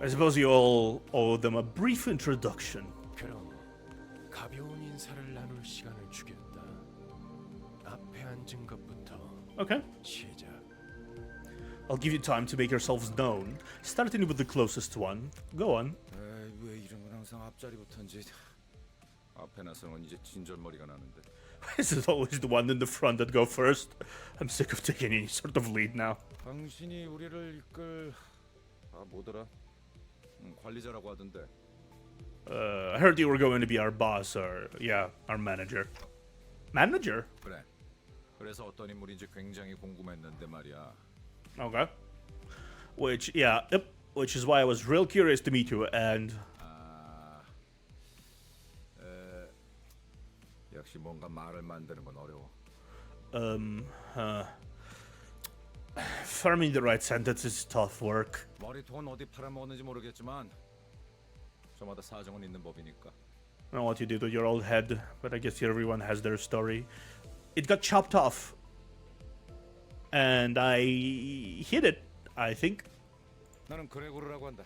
I suppose you all owe them a brief introduction. 그럼 가벼운 인사를 나눌 시간을 주겠다. 앞에 앉은 것부터 Okay. 시작. I'll give you time to make yourselves known, starting with the closest one. Go on. 왜 이런 건 항상 앞자리부터인지. 앞에 나서는 이제 진절머리가 나는데. Is it always the one in the front that go first? I'm sick of taking any sort of lead now. 당신이 우리를 이끌 뭐더라? 관리자라고 하던데. I heard you were going to be our boss, or yeah, our manager. Manager? 그래. 그래서 어떤 인물인지 굉장히 궁금했는데 말이야. Okay. Which, yeah, yep. Which is why I was real curious to meet you, and 역시 뭔가 말을 만드는 건 어려워. Farming the right sentence is tough work. 머리통은 어디 팔아먹었는지 모르겠지만 저마다 사정은 있는 법이니까. I don't know what you did with your old head, but I guess everyone has their story. It got chopped off, and I hit it, I think. 나는 그레고르라고 한다.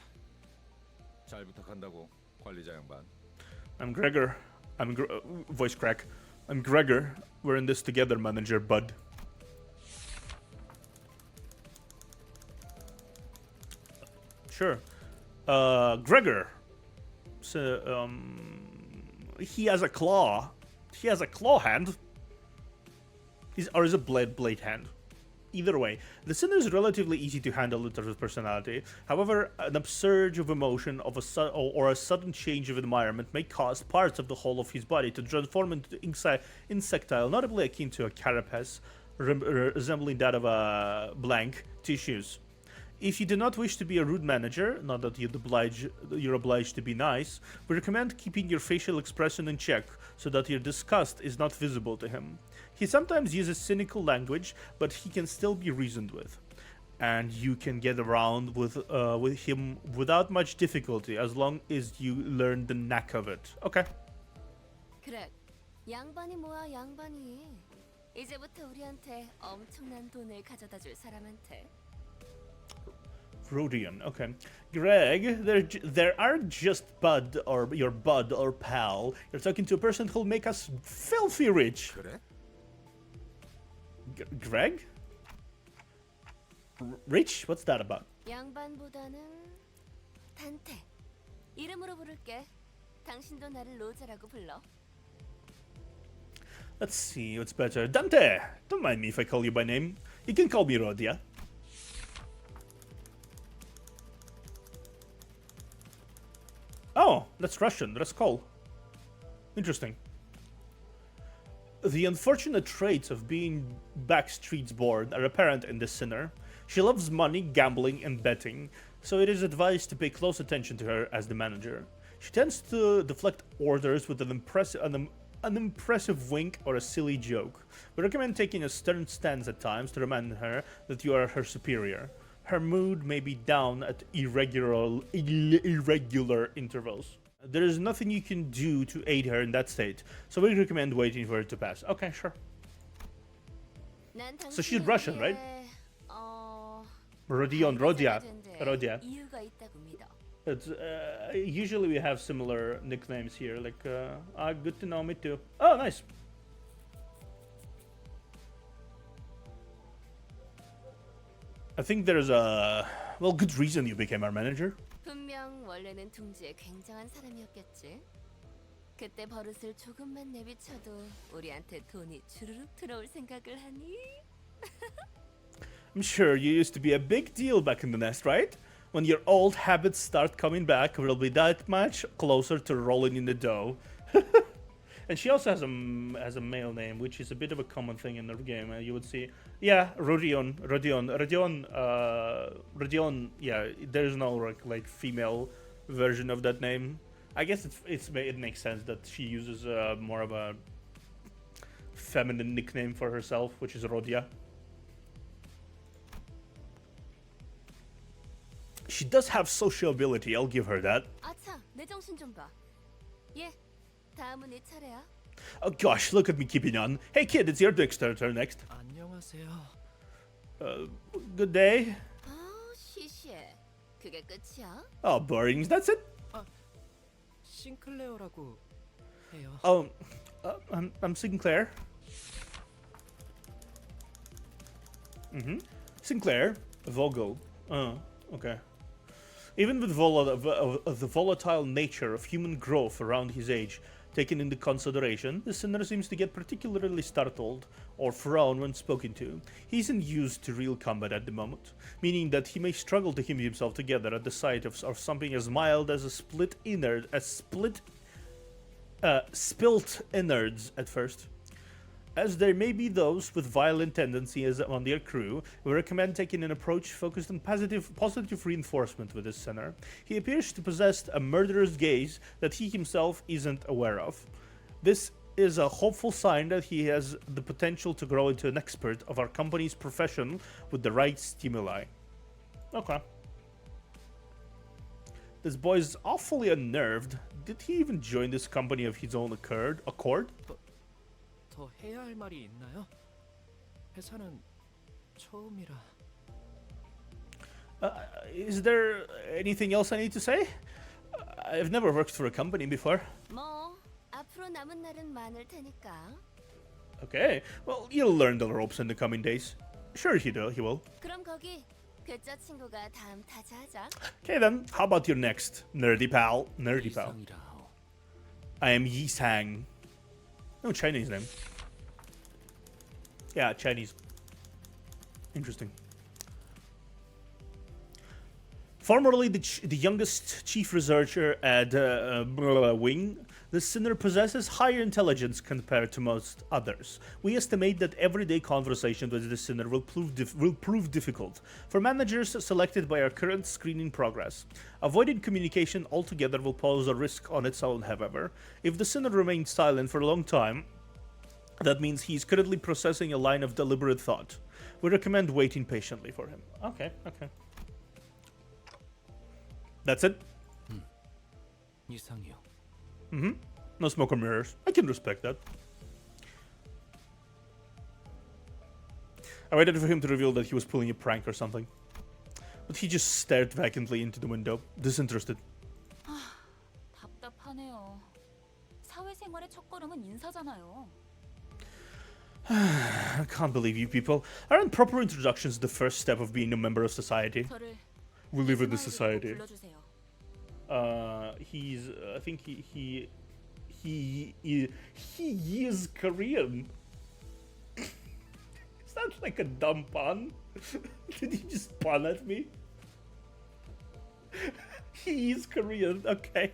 잘 부탁한다고 관리자 양반. I'm Gregor. Voice crack. I'm Gregor. We're in this together, manager bud. Sure. Gregor. So, he has a claw. He has a claw hand. Or is a blade hand? Either way, the sinner is relatively easy to handle in terms of personality. However, an upsurge of emotion of or a sudden change of environment may cause parts of the whole of his body to transform into insectile, notably akin to a carapace, resembling that of a blank tissues. If you do not wish to be a rude manager, not that you're obliged to be nice, we recommend keeping your facial expression in check so that your disgust is not visible to him. He sometimes uses cynical language, but he can still be reasoned with. And you can get around with him without much difficulty as long as you learn the knack of it. Okay. 그래, 양반이 뭐야 양반이. 이제부터 우리한테 엄청난 돈을 가져다 줄 사람한테. Rodion, okay. Greg, there aren't just bud or your bud or pal. You're talking to a person who'll make us filthy rich. 그래? Greg? Rich? What's that about? 양반보다는 단테. 이름으로 부를게. 당신도 나를 로제라고 불러. Let's see what's better. Dante! Don't mind me if I call you by name. You can call me Rodia. Oh, that's Russian. That's cool. Interesting. The unfortunate traits of being backstreets born are apparent in this sinner. She loves money, gambling, and betting, so it is advised to pay close attention to her as the manager. She tends to deflect orders with an impressive wink or a silly joke. We recommend taking a stern stance at times to remind her that you are her superior. Her mood may be down at irregular intervals. There is nothing you can do to aid her in that state, so we recommend waiting for her to pass. Okay, sure. So she's Russian, right? Rodia. It's, usually we have similar nicknames here, like, good to know, me too. Oh, nice. I think there's a, well, good reason you became our manager. 분명 원래는 둥지에 굉장한 사람이었겠지. 그때 버릇을 조금만 내비쳐도 우리한테 돈이 주르륵 들어올 생각을 하니? I'm sure you used to be a big deal back in the nest, right? When your old habits start coming back, we'll be that much closer to rolling in the dough. And she also has a male name, which is a bit of a common thing in the game. You would see, yeah, Rodion. Yeah, there's no like female version of that name. I guess it makes sense that she uses more of a feminine nickname for herself, which is Rodia. She does have sociability, I'll give her that. 아차, 내 정신 좀 봐. 예, 다음은 네 차례야. Oh gosh, look at me keeping on. Hey kid, it's your turn next. 안녕하세요. Good day. 아, 시시해. 그게 끝이야? Oh, boring. That's it. 싱클레어라고 해요. I'm Sinclair. Sinclair, Vogel. Okay. Even with the volatile nature of human growth around his age taken into consideration, the sinner seems to get particularly startled or frown when spoken to. He isn't used to real combat at the moment, meaning that he may struggle to keep himself together at the sight of something as mild as spilt innards at first. As there may be those with violent tendencies on their crew, we recommend taking an approach focused on positive reinforcement with this sinner. He appears to possess a murderous gaze that he himself isn't aware of. This is a hopeful sign that he has the potential to grow into an expert of our company's profession with the right stimuli. Okay. This boy's awfully unnerved. Did he even join this company of his own accord? 더 해야 할 말이 있나요? 회사는 처음이라. Is there anything else I need to say? I've never worked for a company before. 뭐 앞으로 남은 날은 많을 테니까. Okay, well, you'll learn the ropes in the coming days. Sure he will. 그럼 거기 괴짜 친구가 다음 타자하자. Okay then, how about your next nerdy pal? 이상이라. I am Yi Sang. No Chinese name. Yeah, Chinese. Interesting. Formerly the youngest chief researcher at Wing, the sinner possesses higher intelligence compared to most others. We estimate that everyday conversation with the sinner will prove difficult for managers selected by our current screening progress. Avoiding communication altogether will pose a risk on its own, however. If the sinner remains silent for a long time, that means he's currently processing a line of deliberate thought. We recommend waiting patiently for him. Okay. That's it? 이상이요. No smoke or mirrors. I can respect that. I waited for him to reveal that he was pulling a prank or something. But he just stared vacantly into the window, disinterested. 답답하네요. 사회생활의 첫걸음은 인사잖아요. I can't believe you people. Aren't proper introductions the first step of being a member of society? 저를 We live in the 이스마일이라고 society. 불러주세요. He's. I think he is Korean. Is that like a dumb pun? Did he just pun at me? He is Korean. Okay.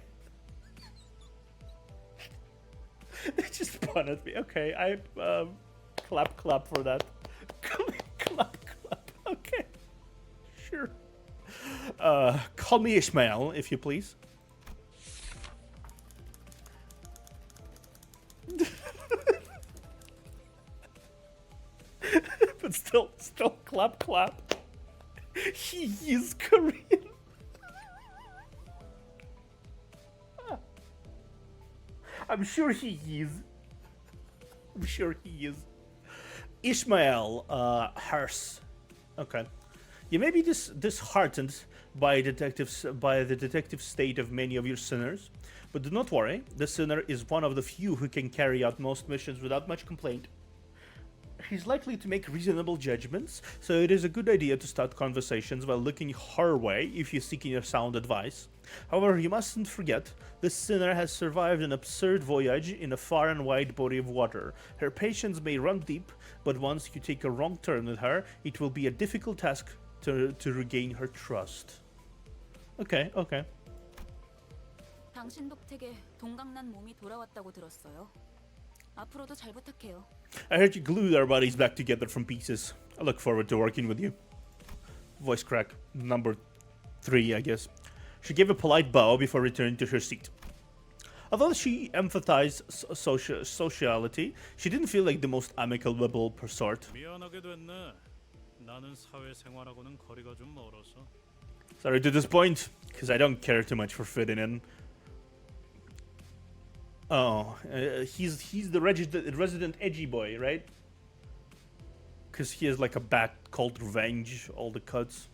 They just pun at me. Okay, I clap for that. clap. Okay, sure. Call me Ishmael, if you please. But still clap. He is Korean. I'm sure he is. Ishmael Hers. Okay. You may be disheartened by the detective state of many of your sinners, but do not worry. The sinner is one of the few who can carry out most missions without much complaint. He's likely to make reasonable judgments, so it is a good idea to start conversations while looking her way if you're seeking a sound advice. However, you mustn't forget, this sinner has survived an absurd voyage in a far and wide body of water. Her patience may run deep, but once you take a wrong turn with her, it will be a difficult task to regain her trust. Okay. 당신 덕택에 동강난 몸이 돌아왔다고 들었어요. 앞으로도 잘 부탁해요. I heard you glued our bodies back together from pieces. I look forward to working with you. Voice crack. Number 3, I guess. She gave a polite bow before returning to her seat. Although she emphasized sociality, she didn't feel like the most amicable sort. 미안하게 됐네. 나는 사회생활하고는 거리가 좀 멀어서. Sorry to disappoint, because I don't care too much for fitting in. Oh, he's the resident edgy boy, right? Because he has like a bat called Revenge, all the cuts.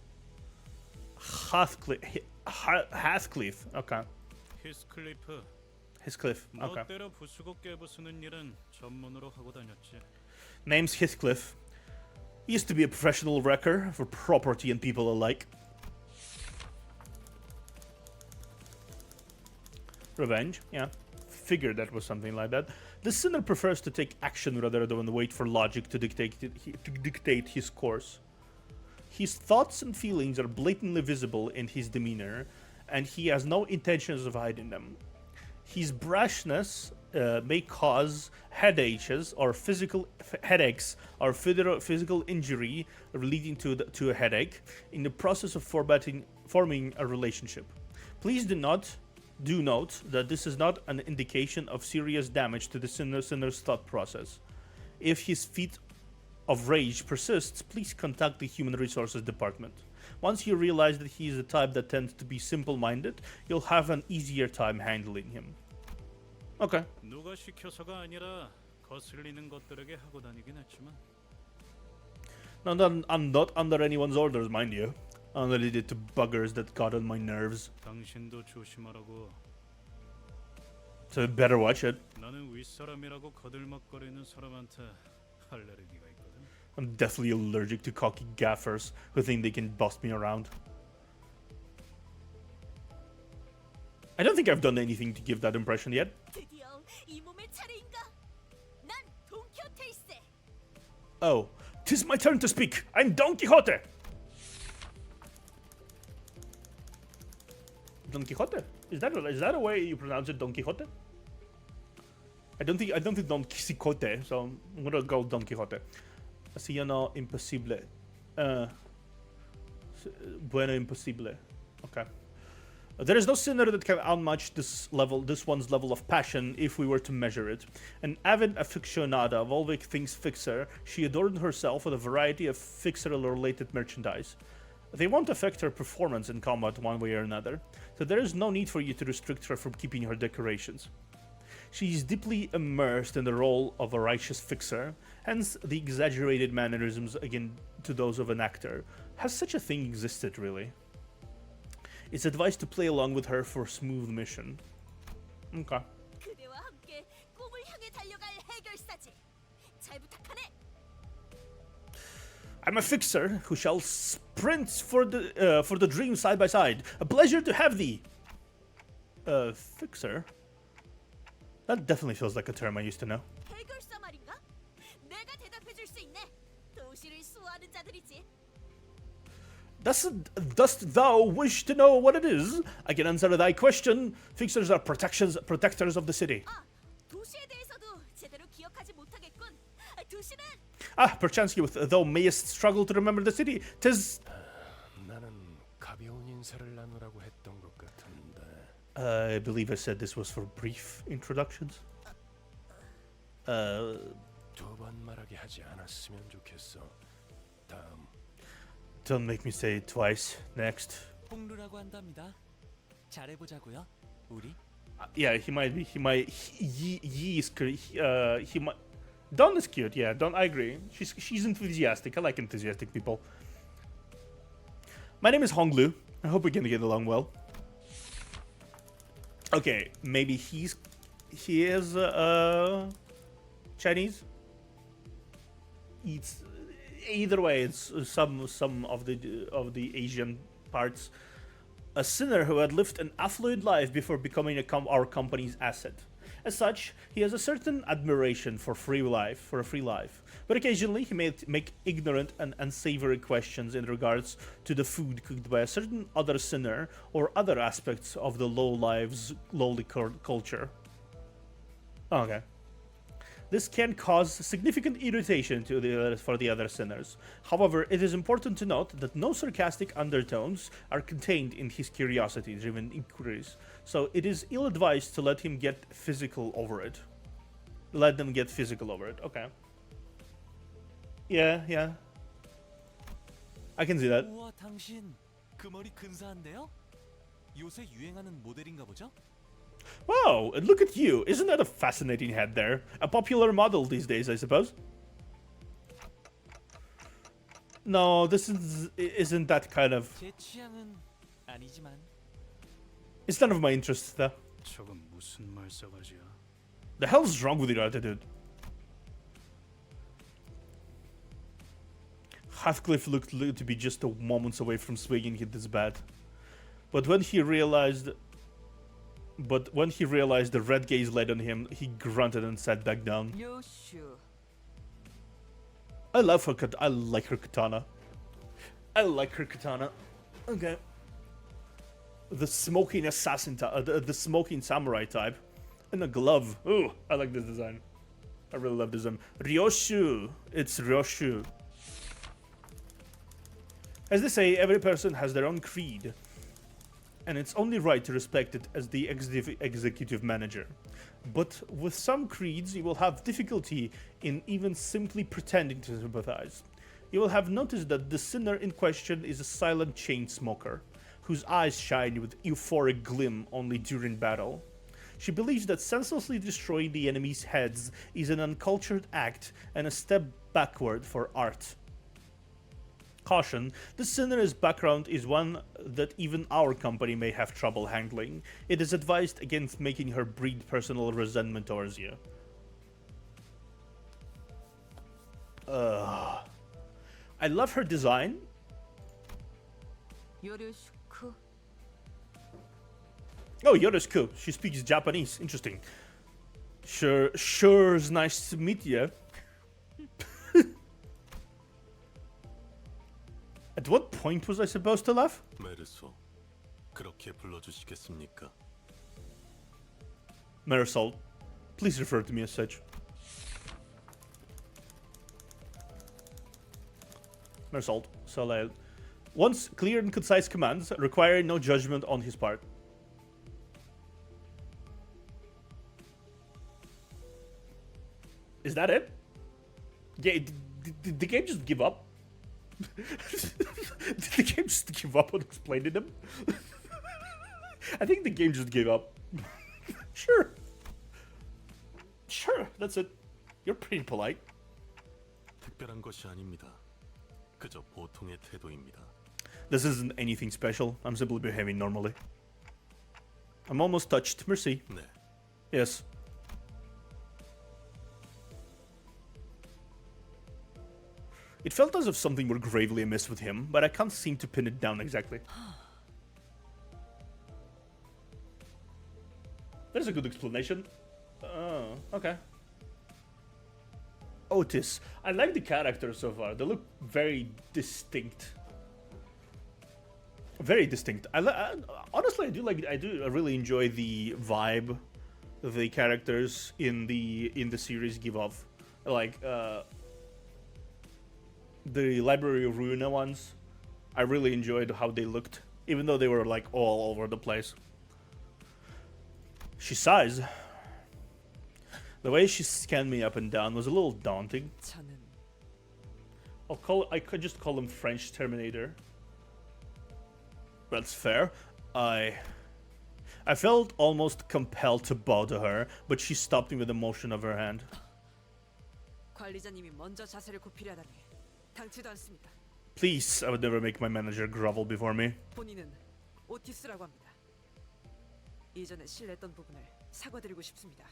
Heathcliff. Okay. 히스클리프. Heathcliff. Okay. 멋대로 부수고 깨부수는 일은 전문으로 하고 다녔지. Name's Heathcliff. He used to be a professional wrecker for property and people alike. Revenge, yeah. Figured that was something like that. The sinner prefers to take action rather than wait for logic to dictate his course. His thoughts and feelings are blatantly visible in his demeanor, and he has no intentions of hiding them. His brashness may cause headaches or physical injury leading to a headache in the process of forming a relationship. Please do note that this is not an indication of serious damage to the sinner's thought process. If his fit of rage persists, please contact the Human Resources Department. Once you realize that he is the type that tends to be simple-minded, you'll have an easier time handling him. Okay. 누가 시켜서가 아니라 거슬리는 것들에게 하고 다니긴 했지만. Now, I'm not under anyone's orders, mind you. I only did it to buggers that got on my nerves. 당신도 조심하라고. So better watch it. 나는 윗사람이라고 거들먹거리는 사람한테 알레르기가 있거든. I'm definitely allergic to cocky gaffers who think they can boss me around. I don't think I've done anything to give that impression yet. 드디어 이 몸의 차례인가? 난 돈키호테일세. Oh, 'tis my turn to speak. I'm Don Quixote. Don Quixote? Is that a way you pronounce it, Don Quixote? I don't think Don Quixote, so I'm gonna go Don Quixote. Así no imposible. Bueno imposible. Okay. There is no sinner that can outmatch this one's level of passion if we were to measure it. An avid aficionada of all things fixer, she adorned herself with a variety of fixer-related merchandise. They won't affect her performance in combat one way or another, so there is no need for you to restrict her from keeping her decorations. She is deeply immersed in the role of a righteous fixer, hence the exaggerated mannerisms again to those of an actor. Has such a thing existed, really? It's advised to play along with her for a smooth mission. Okay. 그대와 함께 꿈을 향해 달려갈 해결사지. 잘 부탁하네. I'm a fixer who shall sprint for the dream side by side. A pleasure to have thee. Fixer? That definitely feels like a term I used to know. 해결사 말인가? 내가 대답해줄 수 있네. 도시를 수호하는 자들이지. Dost thou wish to know what it is? I can answer thy question. Fixers are protectors of the city. 아, 도시에 대해서도 제대로 기억하지 못하겠군. 도시는 Perchance thou mayest struggle to remember the city. 'Tis 나는 가벼운 인사를 나누라고 했던 것 같은데. I believe I said this was for brief introductions. 두 번 말하게 하지 않았으면 좋겠어. 다음. Don't make me say it twice. Next. 홍루라고 한답니다. 잘해보자고요, 우리. Yeah, he might be. He is he might. Don is cute. Yeah, Don. I agree. She's enthusiastic. I like enthusiastic people. My name is Honglu. I hope we're gonna get along well. Okay, maybe he is Chinese. It's either way. It's some of the Asian parts. A sinner who had lived an affluent life before becoming our company's asset. As such, he has a certain admiration for a free life. But occasionally, he may make ignorant and unsavory questions in regards to the food cooked by a certain other sinner or other aspects of the lowly culture. Okay. This can cause significant irritation for the other sinners. However, it is important to note that no sarcastic undertones are contained in his curiosity-driven inquiries, so it is ill-advised to let him get physical over it. Let them get physical over it. Okay. Yeah. I can see that. 우와, 당신 그 머리 근사한데요? 요새 유행하는 모델인가 보죠? Wow, and look at you. Isn't that a fascinating head there? A popular model these days, I suppose. No, this isn't that kind of... 제 취향은 아니지만 It's none of my interest, though. 저건 무슨 말싸가지야? The hell's wrong with your attitude? Heathcliff looked to be just a moments away from swinging it this bad. But when he realized the red gaze laid on him, he grunted and sat back down. 요슈. I love her. I like her katana. I like her katana. Okay. The smoking assassin type, the smoking samurai type, and a glove. Ooh, I like this design. I really love this design. Ryoshu. It's Ryoshu. As they say, every person has their own creed, and it's only right to respect it as the executive manager. But with some creeds, you will have difficulty in even simply pretending to sympathize. You will have noticed that the sinner in question is a silent chain smoker, whose eyes shine with euphoric gleam only during battle. She believes that senselessly destroying the enemy's heads is an uncultured act and a step backward for art. Caution, the sinner's background is one that even our company may have trouble handling. It is advised against making her breed personal resentment towards you. I love her design. 요르슈쿠. Oh, Yoda's cool. She speaks Japanese. Interesting. Sure, it's nice to meet you. At what point was I supposed to laugh? 메르소, 그렇게 불러주시겠습니까? Marisol, please refer to me as such. Marisol, Soleil. Once clear and concise commands, requiring no judgment on his part. Is that it? Yeah, did the game just give up? Did the game just give up on explaining them? I think the game just gave up. Sure. Sure, that's it. You're pretty polite. 특별한 것이 아닙니다. 그저 보통의 태도입니다. This isn't anything special. I'm simply behaving normally. I'm almost touched. Mercy. 네, Yes. It felt as if something were gravely amiss with him, but I can't seem to pin it down exactly. There's a good explanation. Oh, okay. Otis. I like the characters so far. They look very distinct. Very distinct. Honestly, I really enjoy the vibe the characters in the series give off. Like the Library of Ruina ones, I really enjoyed how they looked, even though they were like all over the place. She sighs. The way she scanned me up and down was a little daunting. 저는 I could just call him French Terminator. That's fair. I felt almost compelled to bow to her, but she stopped me with a motion of her hand. 관리자님이 먼저 자세를 굽히려다니 당치도 않습니다. Please, I would never make my manager grovel before me. 본인은 오티스라고 합니다. 이전에 실례했던 부분을 사과드리고 싶습니다.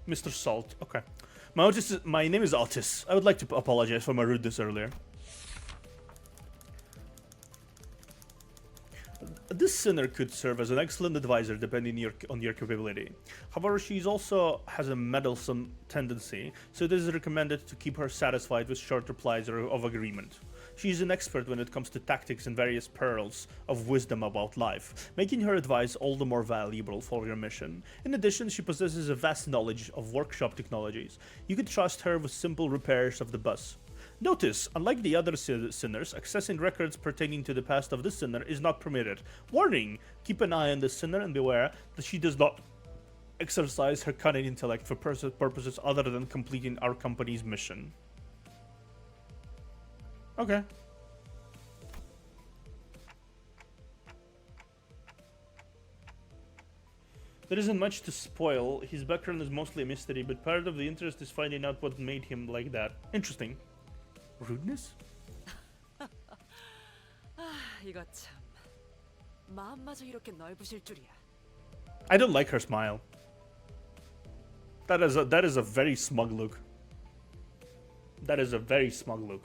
Mr. Salt. Okay. My name is Otis. I would like to apologize for my rudeness earlier. This sinner could serve as an excellent advisor depending on your capability. However, she also has a meddlesome tendency, so it is recommended to keep her satisfied with short replies of agreement. She is an expert when it comes to tactics and various pearls of wisdom about life, making her advice all the more valuable for your mission. In addition, she possesses a vast knowledge of workshop technologies. You could trust her with simple repairs of the bus. Notice, unlike the other sinners, accessing records pertaining to the past of this sinner is not permitted. Warning! Keep an eye on this sinner and beware that she does not exercise her cunning intellect for purposes other than completing our company's mission. Okay. There isn't much to spoil. His background is mostly a mystery, but part of the interest is finding out what made him like that. Interesting. Rudeness? 이거 참 마음마저 이렇게 넓으실 줄이야. I don't like her smile. That is a very smug look. That is a very smug look.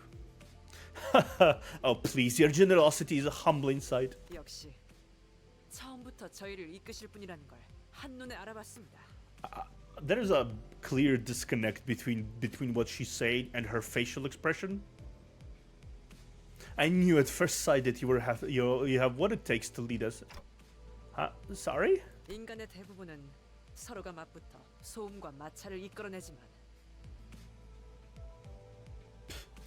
Oh please, your generosity is a humbling sight. 역시 처음부터 저희를 이끄실 분이라는 걸 한눈에 알아봤습니다. There is a clear disconnect between what she said and her facial expression. I knew at first sight that you have what it takes to lead us. Sorry? 인간의 대부분은 서로가 맞붙어 소음과 마찰을 이끌어내지만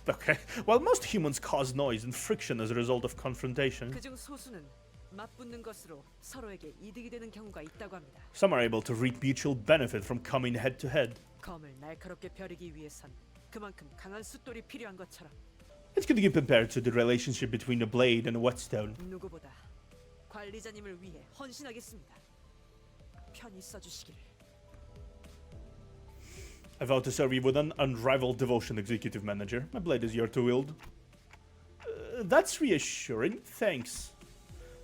Okay. While most humans cause noise and friction as a result of confrontation, 그중 소수는 맞붙는 것으로 서로에게 이득이 되는 경우가 있다고 합니다. some are able to reap mutual benefit from coming head to head. 검을 날카롭게 벼리기 위해선 그만큼 강한 숫돌이 필요한 것처럼 It could be compared to the relationship between a blade and a whetstone. 누구보다 관리자님을 위해 헌신하겠습니다. 편히 써주시기를. I vow to serve you with an unrivaled devotion, Executive Manager. My blade is yours to wield. That's reassuring. Thanks.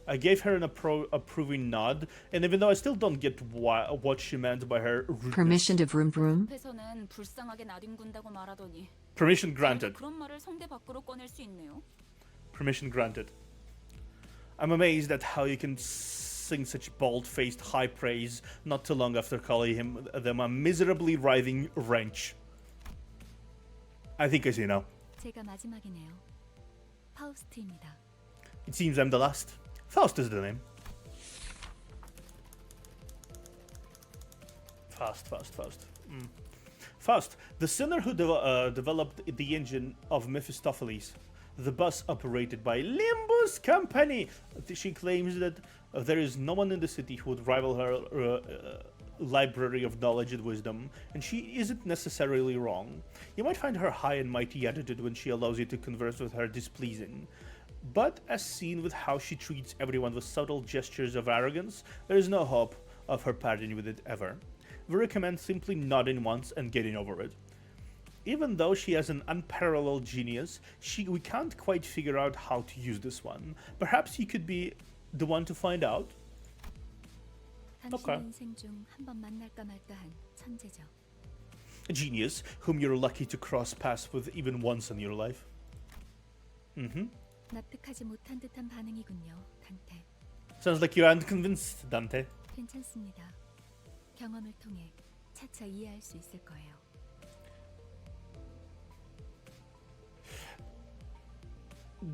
I gave her an approving nod, and even though I still don't get what she meant by her rudeness, Permission to vroom vroom? 앞에서는 불쌍하게 나뒹군다고 말하더니 permission granted. 그런 말을 성대 밖으로 꺼낼 수 있네요. Permission granted. I'm amazed at how you can sing such bald-faced high praise not too long after calling them a miserably writhing wrench. I think I see now. 제가 마지막이네요. 파우스트입니다. It seems I'm the last. Faust is the name. Faust. Faust, the sinner who developed the engine of Mephistopheles, the bus operated by Limbus Company. She claims that there is no one in the city who would rival her library of knowledge and wisdom, and she isn't necessarily wrong. You might find her high and mighty attitude when she allows you to converse with her displeasing. But as seen with how she treats everyone with subtle gestures of arrogance, there is no hope of her parting with it ever. We recommend simply nodding once and getting over it. Even though she has an unparalleled genius, we can't quite figure out how to use this one. Perhaps he could be the one to find out. Okay. 인생 중 한 번 만날까 말까한 천재죠. A genius whom you're lucky to cross paths with even once in your life. 납득하지 못한 듯한 반응이군요, 단테. Sounds like you're unconvinced, Dante. 괜찮습니다. 경험을 통해 차차 이해할 수 있을 거예요.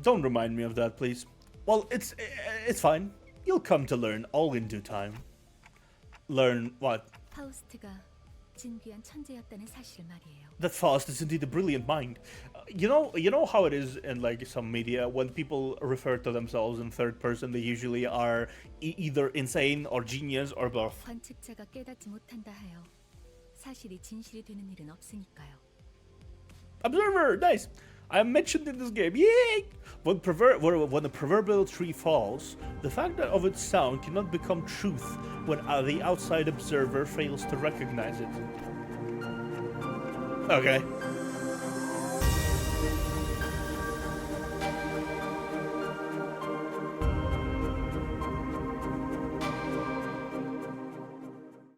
Don't remind me of that, please. Well, it's fine. You'll come to learn all in due time. Learn what? 파우스트가 진귀한 천재였다는 사실 말이에요. That Faust is indeed a brilliant mind. You know how it is in like some media when people refer to themselves in third person, they usually are either insane or genius or both. 관측자가 깨닫지 못한다 하여 사실이 진실이 되는 일은 없으니까요. Observer, nice. I am mentioned in this game. Yay! When a proverbial tree falls, the fact of its sound cannot become truth when the outside observer fails to recognize it. Okay.